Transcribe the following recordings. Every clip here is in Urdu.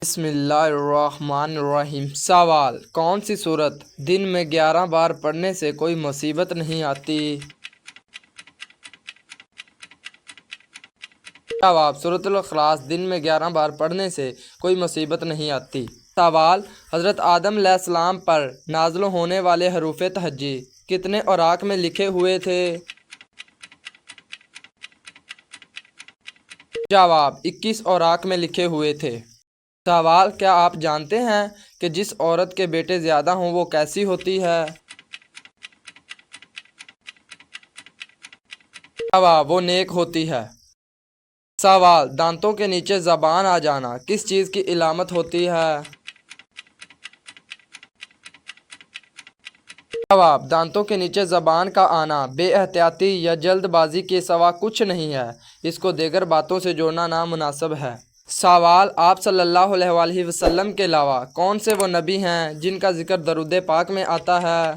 بسم اللہ الرحمن الرحیم۔ سوال: کون سی صورت دن میں 11 بار پڑھنے سے کوئی مصیبت نہیں آتی؟ جواب: سورۃ الاخلاص دن میں 11 بار پڑھنے سے کوئی مصیبت نہیں آتی۔ سوال: حضرت آدم علیہ السلام پر نازل ہونے والے حروف تہجی کتنے اوراق میں لکھے ہوئے تھے؟ جواب: 21 اوراق میں لکھے ہوئے تھے۔ سوال: کیا آپ جانتے ہیں کہ جس عورت کے بیٹے زیادہ ہوں وہ کیسی ہوتی ہے؟ جواب: وہ نیک ہوتی ہے۔ سوال: دانتوں کے نیچے زبان آ جانا کس چیز کی علامت ہوتی ہے؟ جواب: دانتوں کے نیچے زبان کا آنا بے احتیاطی یا جلد بازی کے سوا کچھ نہیں ہے، اس کو دیگر باتوں سے جوڑنا نامناسب ہے۔ سوال: آپ صلی اللہ علیہ وآلہ وسلم کے علاوہ کون سے وہ نبی ہیں جن کا ذکر درود پاک میں آتا ہے؟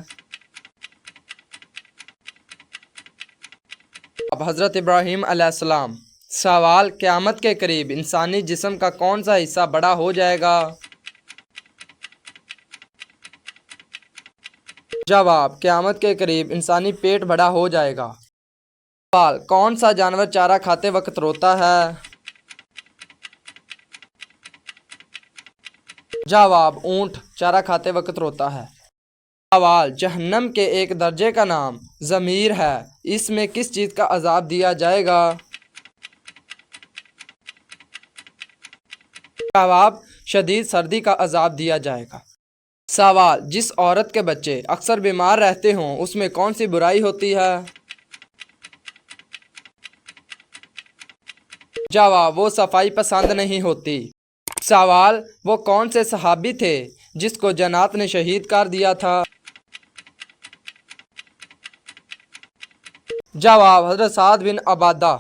اب حضرت ابراہیم علیہ السلام۔ سوال: قیامت کے قریب انسانی جسم کا کون سا حصہ بڑا ہو جائے گا؟ جواب: قیامت کے قریب انسانی پیٹ بڑا ہو جائے گا۔ سوال: کون سا جانور چارہ کھاتے وقت روتا ہے؟ جواب: اونٹ چارہ کھاتے وقت روتا ہے۔ سوال: جہنم کے ایک درجے کا نام ضمیر ہے، اس میں کس چیز کا عذاب دیا جائے گا؟ جواب: شدید سردی کا عذاب دیا جائے گا۔ سوال: جس عورت کے بچے اکثر بیمار رہتے ہوں اس میں کون سی برائی ہوتی ہے؟ جواب: وہ صفائی پسند نہیں ہوتی۔ سوال: وہ کون سے صحابی تھے جس کو جنات نے شہید کر دیا تھا؟ جواب: حضرت سعد بن عبادہ۔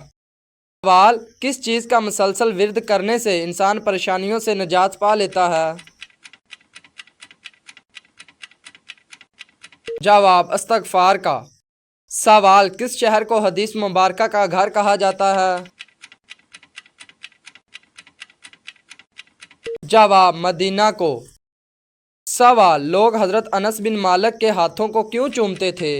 سوال: کس چیز کا مسلسل ورد کرنے سے انسان پریشانیوں سے نجات پا لیتا ہے؟ جواب: استغفار کا۔ سوال: کس شہر کو حدیث مبارکہ کا گھر کہا جاتا ہے؟ جواب: مدینہ کو۔ سوال: لوگ حضرت انس بن مالک کے ہاتھوں کو کیوں چومتے تھے؟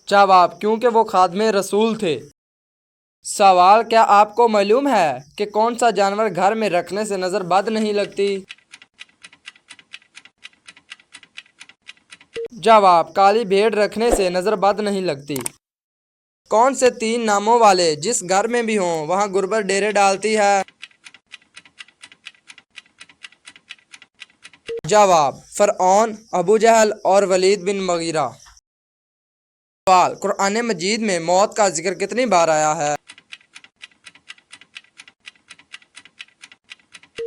جواب: کیونکہ وہ خادم رسول تھے۔ سوال: کیا آپ کو معلوم ہے کہ کون سا جانور گھر میں رکھنے سے نظر بد نہیں لگتی؟ جواب: کالی بھیڑ رکھنے سے نظر بد نہیں لگتی۔ کون سے 3 ناموں والے جس گھر میں بھی ہوں وہاں گربت ڈیرے ڈالتی ہے؟ جواب: فرعون، ابو جہل اور ولید بن مغیرہ۔ سوال: قرآن مجید میں موت کا ذکر کتنی بار آیا ہے؟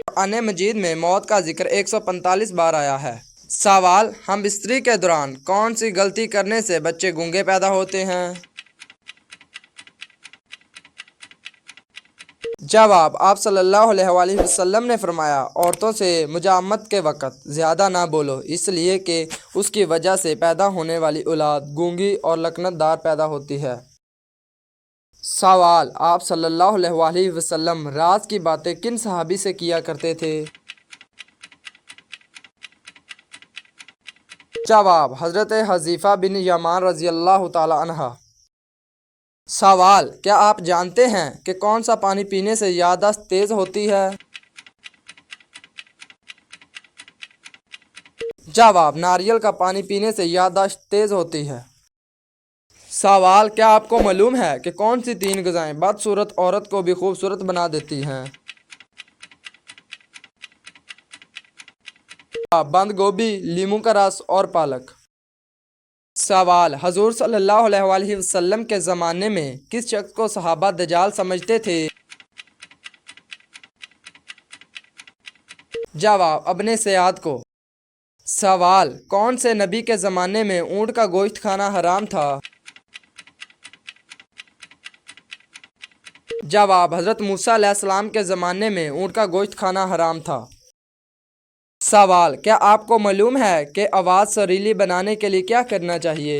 قرآن مجید میں موت کا ذکر 145 بار آیا ہے۔ سوال: ہم بستری کے دوران کون سی غلطی کرنے سے بچے گونگے پیدا ہوتے ہیں؟ جواب: آپ صلی اللہ علیہ وآلہ وسلم نے فرمایا، عورتوں سے مجامعت کے وقت زیادہ نہ بولو، اس لیے کہ اس کی وجہ سے پیدا ہونے والی اولاد گونگی اور لکنت دار پیدا ہوتی ہے۔ سوال: آپ صلی اللہ علیہ وآلہ وسلم راز کی باتیں کن صحابی سے کیا کرتے تھے؟ جواب: حضرت حذیفہ بن یمان رضی اللہ تعالی عنہ۔ سوال: کیا آپ جانتے ہیں کہ کون سا پانی پینے سے یادداشت تیز ہوتی ہے؟ جواب: ناریل کا پانی پینے سے یادداشت تیز ہوتی ہے۔ سوال: کیا آپ کو معلوم ہے کہ کون سی 3 غذائیں بدصورت عورت کو بھی خوبصورت بنا دیتی ہیں؟ جواب: بند گوبھی، لیموں کا رس اور پالک۔ سوال: حضور صلی اللہ علیہ وآلہ وسلم کے زمانے میں کس شخص کو صحابہ دجال سمجھتے تھے؟ جواب: ابن سیاد کو۔ سوال: کون سے نبی کے زمانے میں اونٹ کا گوشت کھانا حرام تھا؟ جواب: حضرت موسیٰ علیہ السلام کے زمانے میں اونٹ کا گوشت کھانا حرام تھا۔ سوال: کیا آپ کو معلوم ہے کہ آواز سریلی بنانے کے لیے کیا کرنا چاہیے؟